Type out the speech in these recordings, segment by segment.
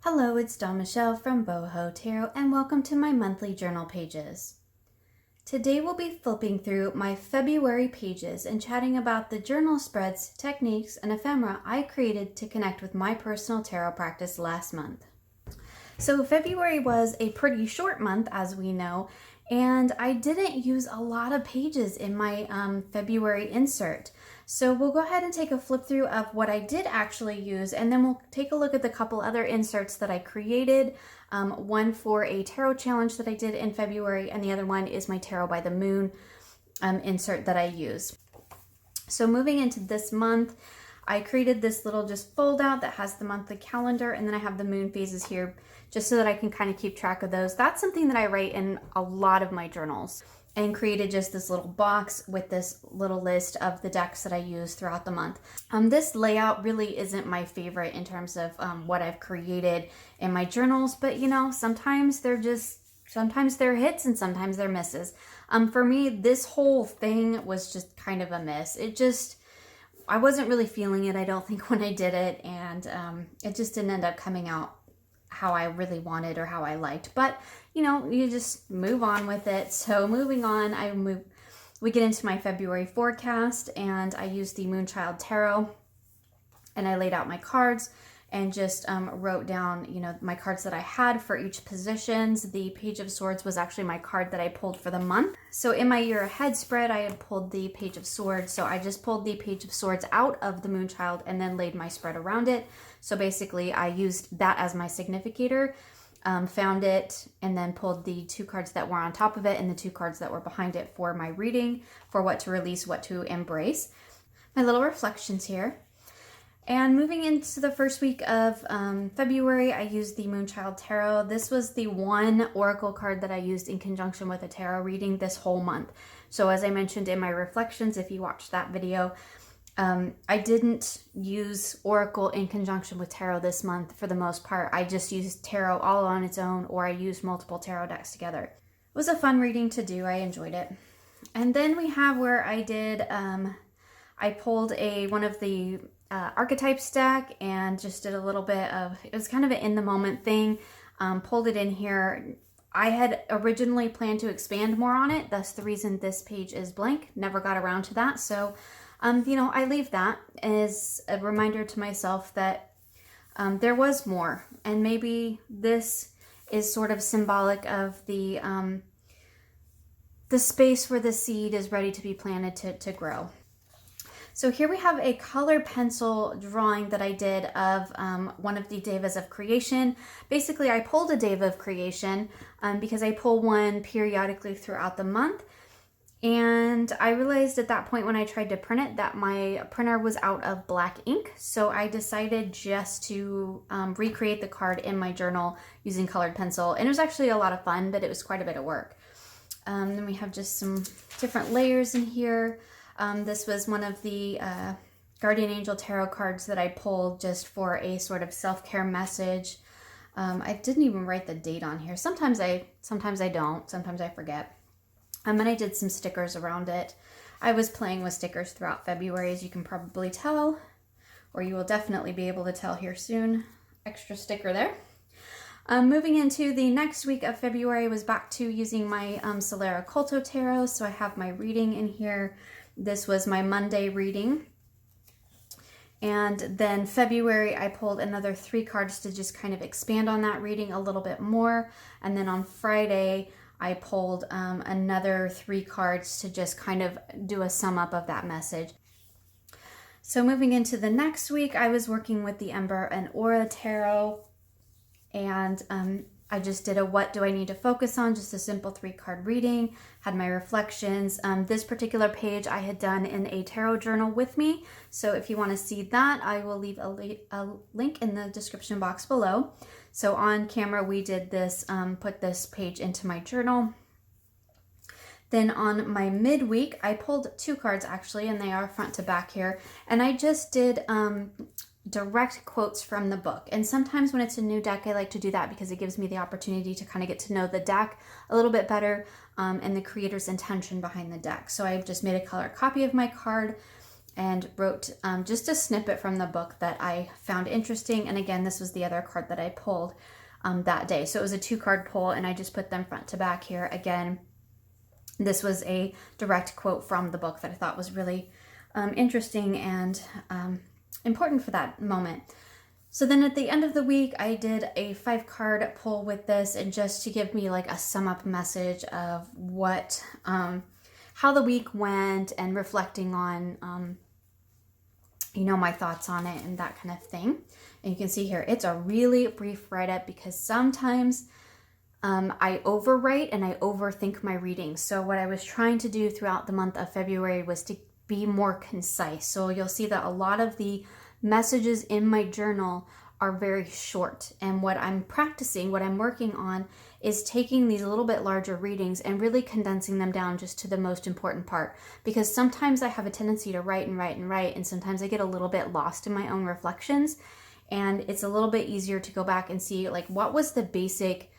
Hello, it's Dawn Michelle from Boho Tarot, and welcome to my monthly journal pages. Today we'll be flipping through my February pages and chatting about the journal spreads, techniques, and ephemera I created to connect with my personal tarot practice last month. So February was a pretty short month, as we know, and I didn't use a lot of pages in my February insert. So we'll go ahead and take a flip through of what I did actually use, and then we'll take a look at the couple other inserts that I created. One for a tarot challenge that I did in February, and the other one is my Tarot by the Moon insert that I use. So moving into this month, I created this little just fold out that has the monthly calendar, and then I have the moon phases here just so that I can kind of keep track of those. That's something that I write in a lot of my journals, and created just this little box with this little list of the decks that I use throughout the month. This layout really isn't my favorite in terms of what I've created in my journals, but you know, sometimes they're hits and sometimes they're misses. For me, this whole thing was just kind of a miss. I wasn't really feeling it, I don't think, when I did it, and it just didn't end up coming out how I really wanted or how I liked. But you know, you just move on with it. So moving on, we get into my February forecast, and I used the Moonchild Tarot, and I laid out my cards and just wrote down, you know, my cards that I had for each positions. The Page of Swords was actually my card that I pulled for the month. So in my year ahead spread, I had pulled the Page of Swords. So I just pulled the Page of Swords out of the Moonchild and then laid my spread around it. So basically I used that as my significator, found it, and then pulled the two cards that were on top of it and the two cards that were behind it for my reading, for what to release, what to embrace. My little reflections here. And moving into the first week of February, I used the Moonchild Tarot. This was the one oracle card that I used in conjunction with a tarot reading this whole month. So as I mentioned in my reflections, if you watched that video, I didn't use oracle in conjunction with tarot this month for the most part. I just used tarot all on its own, or I used multiple tarot decks together. It was a fun reading to do. I enjoyed it. And then we have where I did, I pulled one of the archetypes deck and just did a little bit of, it was kind of an in the moment thing, pulled it in here. I had originally planned to expand more on it, thus the reason this page is blank. Never got around to that. So you know, I leave that as a reminder to myself that there was more, and maybe this is sort of symbolic of the space where the seed is ready to be planted to grow. So here we have a color pencil drawing that I did of one of the Devas of Creation. Basically, I pulled a Deva of Creation because I pull one periodically throughout the month. And I realized at that point when I tried to print it that my printer was out of black ink. So I decided just to recreate the card in my journal using colored pencil. And it was actually a lot of fun, but it was quite a bit of work. Then we have just some different layers in here. This was one of the Guardian Angel Tarot cards that I pulled just for a sort of self-care message. I didn't even write the date on here. Sometimes I don't. Sometimes I forget. And I did some stickers around it. I was playing with stickers throughout February, as you can probably tell, or you will definitely be able to tell here soon. Extra sticker there. Moving into the next week of February, I was back to using my Solera Culto Tarot. So I have my reading in here. This was my Monday reading. And then February, I pulled another 3 cards to just kind of expand on that reading a little bit more. And then on Friday, I pulled another 3 cards to just kind of do a sum up of that message. So moving into the next week, I was working with the Ember and Aura Tarot, and I just did a what do I need to focus on, just a simple 3-card reading, had my reflections. This particular page I had done in a tarot journal with me, so if you want to see that, I will leave a link in the description box below. So on camera we did this, put this page into my journal. Then on my midweek, I pulled 2 cards actually, and they are front to back here, and I just did direct quotes from the book. And sometimes when it's a new deck, I like to do that because it gives me the opportunity to kind of get to know the deck a little bit better, and the creator's intention behind the deck. So I've just made a color copy of my card, and wrote just a snippet from the book that I found interesting. And again, this was the other card that I pulled that day. So it was a 2-card pull, and I just put them front to back here. Again, this was a direct quote from the book that I thought was really interesting and important for that moment. So then at the end of the week, I did a 5-card pull with this, and just to give me like a sum up message of what, how the week went, and reflecting on, you know, my thoughts on it and that kind of thing. And you can see here, it's a really brief write-up because sometimes I overwrite and I overthink my readings. So what I was trying to do throughout the month of February was to be more concise. So you'll see that a lot of the messages in my journal are very short. And what I'm practicing, what I'm working on, is taking these a little bit larger readings and really condensing them down just to the most important part. Because sometimes I have a tendency to write and write and write, and sometimes I get a little bit lost in my own reflections. And it's a little bit easier to go back and see, like, what was the basic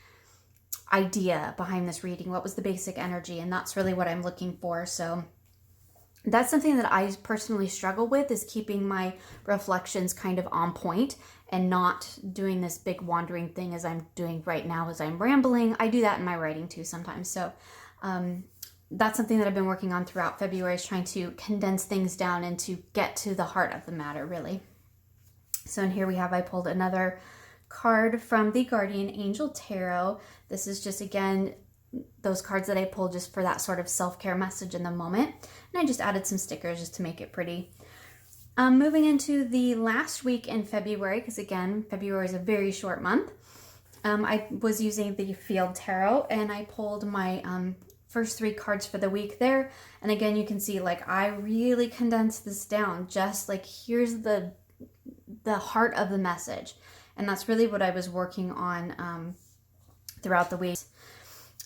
idea behind this reading? What was the basic energy? And that's really what I'm looking for. So that's something that I personally struggle with, is keeping my reflections kind of on point and not doing this big wandering thing as I'm doing right now as I'm rambling. I do that in my writing too sometimes. So that's something that I've been working on throughout February, is trying to condense things down and to get to the heart of the matter, really. So in here we have, I pulled another card from the Guardian Angel Tarot. This is just, again, those cards that I pulled just for that sort of self-care message in the moment. And I just added some stickers just to make it pretty. Moving into the last week in February, because again, February is a very short month. I was using the Field Tarot, and I pulled my first 3 cards for the week there. And again, you can see, like, I really condensed this down. Just like, here's the heart of the message. And that's really what I was working on throughout the week.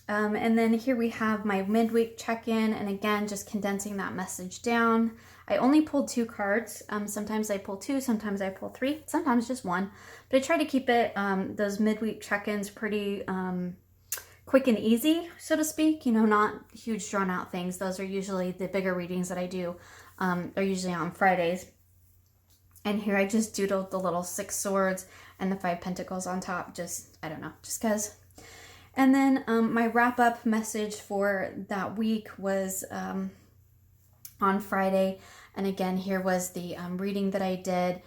And then here we have my midweek check-in, and again, just condensing that message down. I only pulled 2 cards. Sometimes I pull 2, sometimes I pull 3, sometimes just 1. But I try to keep it, those midweek check-ins pretty quick and easy, so to speak. You know, not huge drawn out things. Those are usually the bigger readings that I do. Are usually on Fridays. And here I just doodled the little 6 swords and the 5 pentacles on top. Just, I don't know, just because. And then my wrap-up message for that week was on Friday. And again, here was the reading that I did,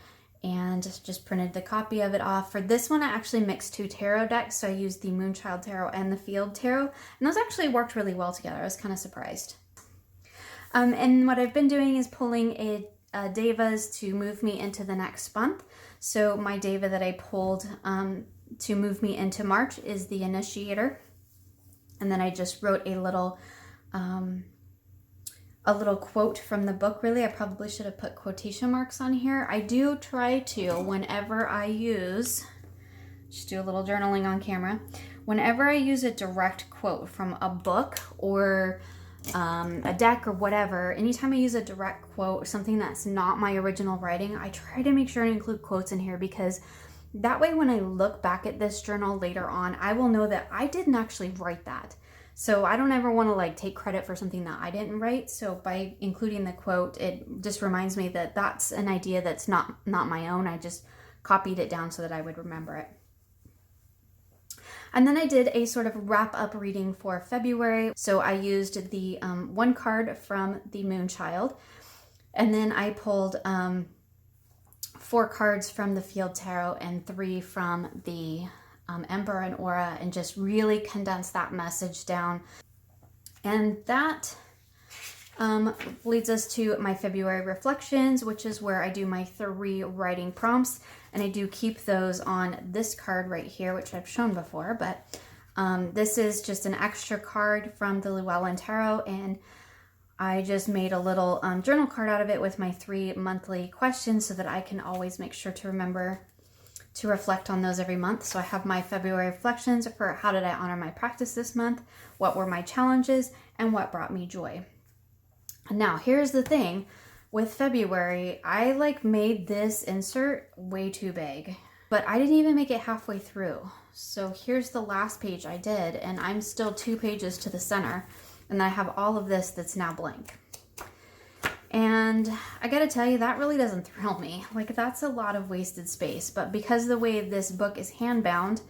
and just printed the copy of it off. For this one, I actually mixed 2 tarot decks. So I used the Moonchild Tarot and the Field Tarot. And those actually worked really well together. I was kind of surprised. And what I've been doing is pulling a Devas to move me into the next month. So my Deva that I pulled to move me into March is the Initiator. And then I just wrote a little quote from the book. Really, I probably should have put quotation marks on here. I do try to, whenever I use, just do a little journaling on camera, whenever I use a direct quote from a book or a deck or whatever, anytime I use a direct quote, something that's not my original writing, I try to make sure to include quotes in here, because that way when I look back at this journal later on, I will know that I didn't actually write that. So I don't ever want to like take credit for something that I didn't write. So by including the quote, it just reminds me that that's an idea that's not my own. I just copied it down so that I would remember it. And then I did a sort of wrap-up reading for February. So I used the 1 card from the Moonchild, and then I pulled 4 cards from the Field Tarot and 3 from the Emperor and Aura, and just really condensed that message down. And that leads us to my February reflections, which is where I do my 3 writing prompts. And I do keep those on this card right here, which I've shown before, but this is just an extra card from the Llewellyn Tarot, and I just made a little journal card out of it with my 3 monthly questions so that I can always make sure to remember to reflect on those every month. So I have my February reflections for how did I honor my practice this month, what were my challenges, and what brought me joy. Now, here's the thing. With February, I made this insert way too big, but I didn't even make it halfway through. So here's the last page I did, and I'm still 2 pages to the center, and I have all of this that's now blank. And I gotta tell you, that really doesn't thrill me. Like, that's a lot of wasted space. But because the way this book is hand-bound,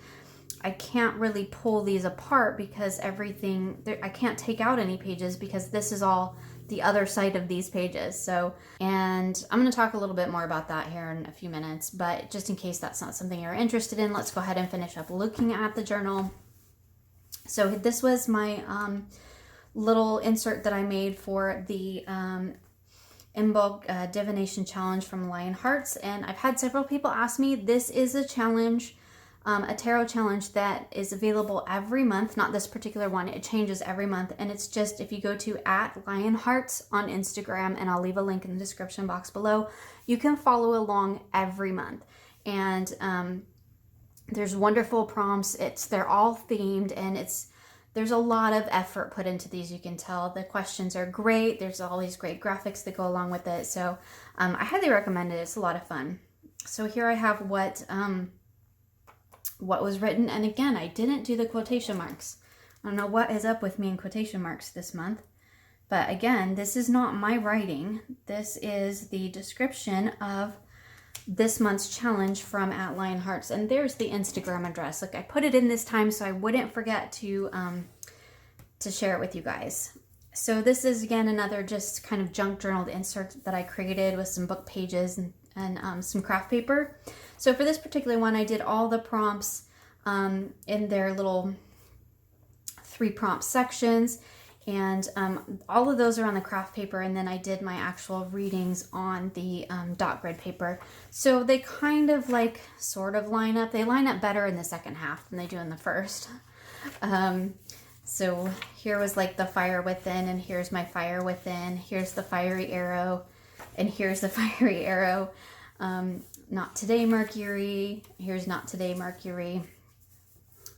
I can't really pull these apart because everything, I can't take out any pages because this is all the other side of these pages. So, and I'm going to talk a little bit more about that here in a few minutes, but just in case that's not something you're interested in, let's go ahead and finish up looking at the journal. So this was my little insert that I made for the in-bulk divination challenge from Lion Hearts, and I've had several people ask me. This is a challenge, a tarot challenge that is available every month. Not this particular one, it changes every month, and it's just, if you go to @LionHearts on Instagram, and I'll leave a link in the description box below, you can follow along every month. And there's wonderful prompts. They're all themed, and there's a lot of effort put into these. You can tell the questions are great. There's all these great graphics that go along with it. So I highly recommend it. It's a lot of fun. So here I have what was written. And again, I didn't do the quotation marks. I don't know what is up with me in quotation marks this month. But again, this is not my writing. This is the description of this month's challenge from @LionHearts, and there's the Instagram address. Like, I put it in this time so I wouldn't forget to share it with you guys. So this is, again, another just kind of junk journaled insert that I created with some book pages and some craft paper. So for this particular one, I did all the prompts in their little 3 prompt sections. And all of those are on the craft paper, and then I did my actual readings on the dot grid paper. So they kind of like sort of line up. They line up better in the second half than they do in the first. So here was like the fire within, and here's my fire within. Here's the fiery arrow, and here's the fiery arrow. Not today, Mercury. Here's not today, Mercury.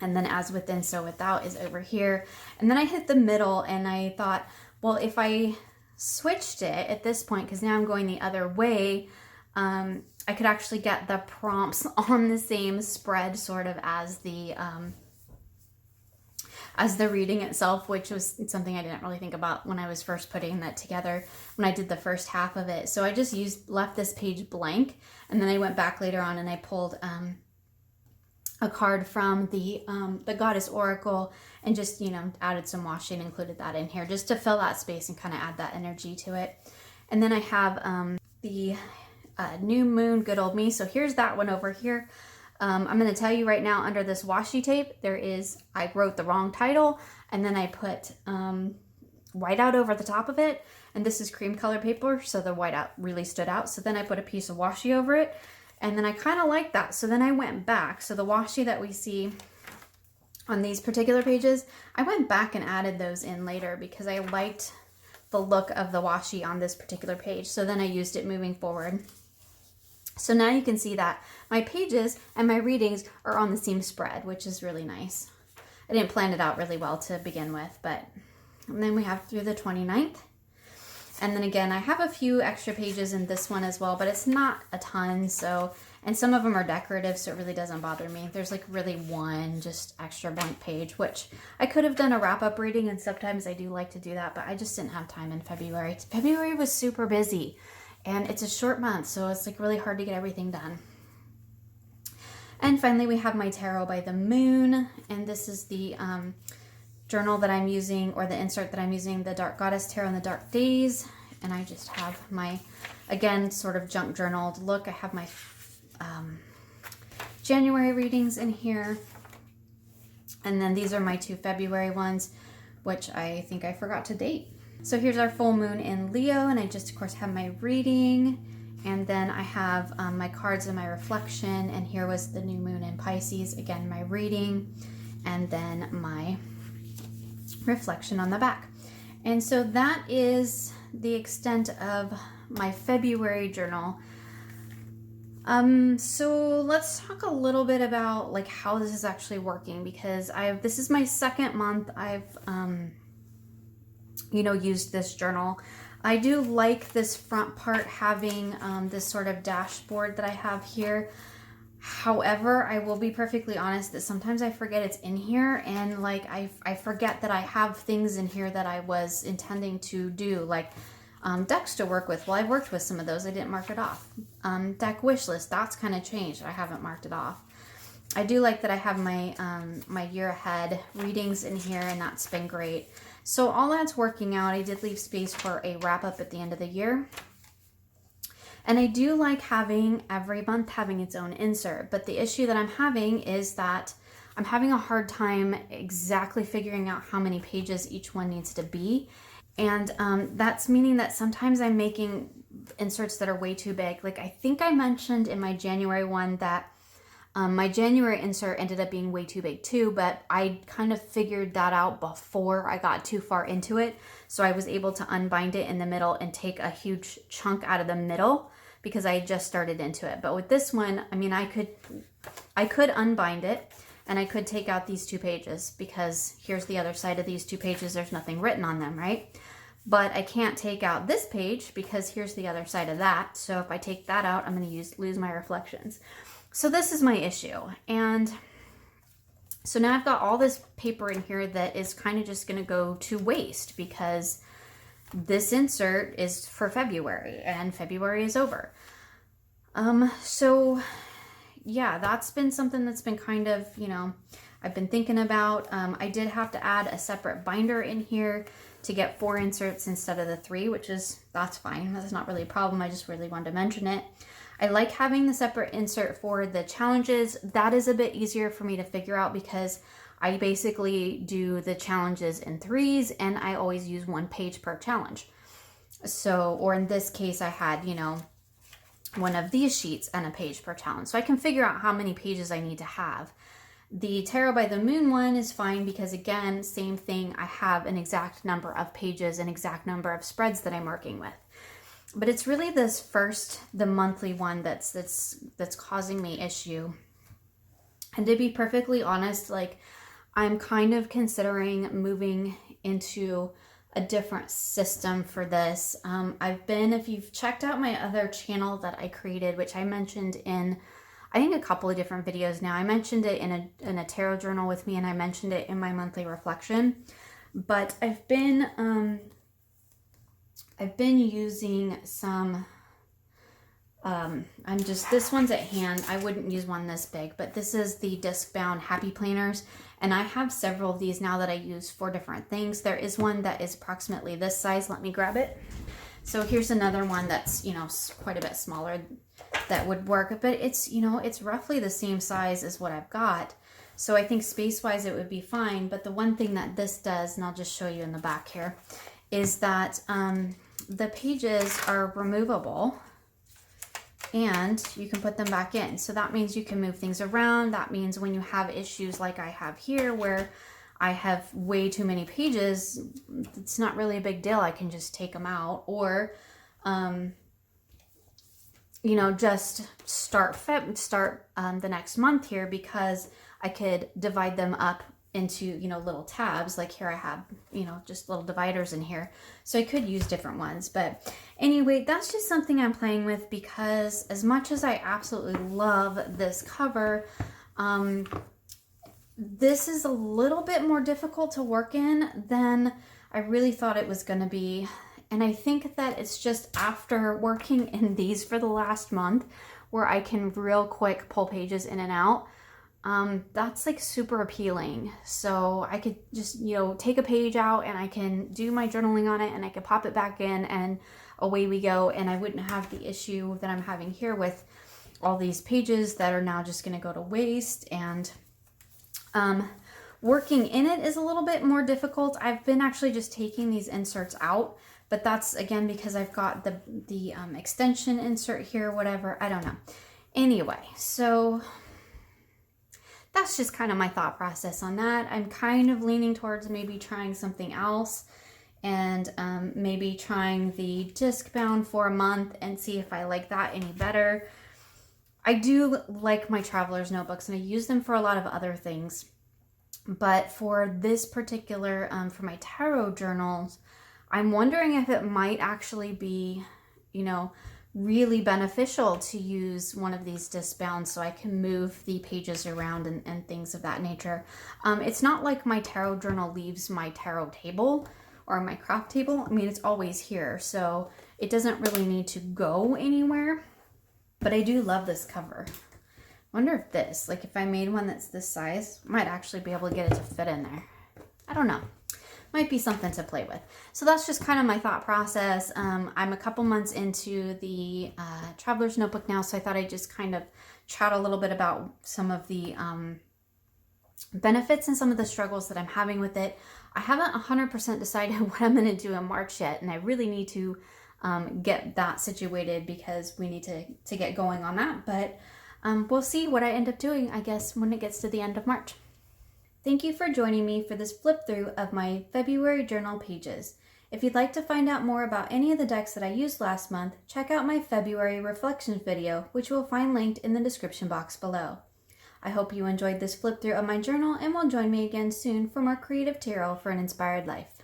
And then as within, so without is over here. And then I hit the middle, and I thought, well, if I switched it at this point, because now I'm going the other way, I could actually get the prompts on the same spread sort of as the reading itself, which was something I didn't really think about when I was first putting that together, when I did the first half of it. So I just left this page blank, and then I went back later on and I pulled a card from the Goddess Oracle, and just, added some washi and included that in here just to fill that space and kind of add that energy to it. And then I have the New Moon, Good Old Me. So here's that one over here. I'm going to tell you right now, under this washi tape, I wrote the wrong title, and then I put whiteout over the top of it. And this is cream color paper, so the whiteout really stood out. So then I put a piece of washi over it. And then I kind of like that. So then I went back. So the washi that we see on these particular pages, I went back and added those in later because I liked the look of the washi on this particular page. So then I used it moving forward. So now you can see that my pages and my readings are on the same spread, which is really nice. I didn't plan it out really well to begin with, but and then we have through the 29th. And then again, I have a few extra pages in this one as well, but it's not a ton. So, and some of them are decorative, so it really doesn't bother me. There's like really one just extra blank page, which I could have done a wrap-up reading, and sometimes I do like to do that, but I just didn't have time in February. February was super busy, and it's a short month, so it's like really hard to get everything done. And finally, we have my Tarot by the Moon, and this is the journal that I'm using, or the insert that I'm using, the Dark Goddess Tarot in the Dark Days. And I just have my, again, sort of junk journaled look. I have my January readings in here. And then these are my 2 February ones, which I think I forgot to date. So here's our full moon in Leo, and I just, of course, have my reading. And then I have my cards and my reflection. And here was the new moon in Pisces, again, my reading, and then my reflection on the back. And so that is the extent of my February journal. So let's talk a little bit about like how this is actually working, because this is my second month I've used this journal. I do like this front part having this sort of dashboard that I have here. However, I will be perfectly honest that sometimes I forget it's in here, and like I forget that I have things in here that I was intending to do. Like decks to work with. Well, I've worked with some of those. I didn't mark it off. Deck wish list, that's kind of changed. I haven't marked it off. I do like that I have my my year ahead readings in here, and that's been great. So all that's working out. I did leave space for a wrap up at the end of the year. And I do like having every month having its own insert, but the issue that I'm having is that I'm having a hard time exactly figuring out how many pages each one needs to be. And that's meaning that sometimes I'm making inserts that are way too big. Like I think I mentioned in my January one that my January insert ended up being way too big too, but I kind of figured that out before I got too far into it. So I was able to unbind it in the middle and take a huge chunk out of the middle because I had just started into it. But with this one, I mean, I could unbind it and I could take out these 2 pages because here's the other side of these 2 pages. There's nothing written on them, right? But I can't take out this page because here's the other side of that. So if I take that out, I'm going to lose my reflections. So this is my issue. And so now I've got all this paper in here that is kind of just going to go to waste because this insert is for February and February is over. So yeah, that's been something that's been kind of, you know, I've been thinking about. I did have to add a separate binder in here to get 4 inserts instead of the 3, that's fine. That's not really a problem. I just really wanted to mention it. I like having the separate insert for the challenges. That is a bit easier for me to figure out because I basically do the challenges in 3s and I always use 1 page per challenge. So, or in this case, I had, you know, one of these sheets and a page per challenge. So I can figure out how many pages I need to have. The Tarot by the Moon one is fine because again, same thing. I have an exact number of pages, an exact number of spreads that I'm working with. But it's really this the monthly one that's causing me issue. And to be perfectly honest, like I'm kind of considering moving into a different system for this. If you've checked out my other channel that I created, which I mentioned in, I think a couple of different videos now. I mentioned it in a tarot journal with me, and I mentioned it in my monthly reflection. But I've been using some, this one's at hand. I wouldn't use one this big, but this is the disc bound happy planners. And I have several of these now that I use for different things. There is one that is approximately this size. Let me grab it. So here's another one that's, you know, quite a bit smaller that would work, but it's, you know, it's roughly the same size as what I've got. So I think space-wise it would be fine. But the one thing that this does, and I'll just show you in the back here, is that the pages are removable and you can put them back in. So that means you can move things around. That means when you have issues like I have here where I have way too many pages, it's not really a big deal. I can just take them out or, you know, just start the next month here because I could divide them up into, you know, little tabs. Like here I have, you know, just little dividers in here. So I could use different ones. But anyway, that's just something I'm playing with because as much as I absolutely love this cover, this is a little bit more difficult to work in than I really thought it was going to be. And I think that it's just after working in these for the last month where I can real quick pull pages in and out. That's like super appealing. So I could just, you know, take a page out and I can do my journaling on it and I could pop it back in and away we go. And I wouldn't have the issue that I'm having here with all these pages that are now just going to go to waste. And working in it is a little bit more difficult. I've been actually just taking these inserts out, but that's again because I've got the extension insert here, whatever. I don't know. Anyway, so that's just kind of my thought process on that. I'm kind of leaning towards maybe trying something else and maybe trying the disc bound for a month and see if I like that any better. I do like my traveler's notebooks and I use them for a lot of other things. But for this particular, for my tarot journals, I'm wondering if it might actually be, you know, really beneficial to use one of these disc bounds so I can move the pages around and things of that nature. It's not like my tarot journal leaves my tarot table or my craft table. I mean, it's always here, so it doesn't really need to go anywhere. But I do love this cover. Wonder if this, like if I made one that's this size, I might actually be able to get it to fit in there. I don't know. Might be something to play with. So that's just kind of my thought process. I'm a couple months into the Traveler's Notebook now, so I thought I'd just kind of chat a little bit about some of the benefits and some of the struggles that I'm having with it. I haven't 100% decided what I'm going to do in March yet, and I really need to get that situated because we need to get going on that. But we'll see what I end up doing, I guess, when it gets to the end of March. Thank you for joining me for this flip through of my February journal pages. If you'd like to find out more about any of the decks that I used last month, check out my February reflections video, which you will find linked in the description box below. I hope you enjoyed this flip through of my journal and will join me again soon for more creative tarot for an inspired life.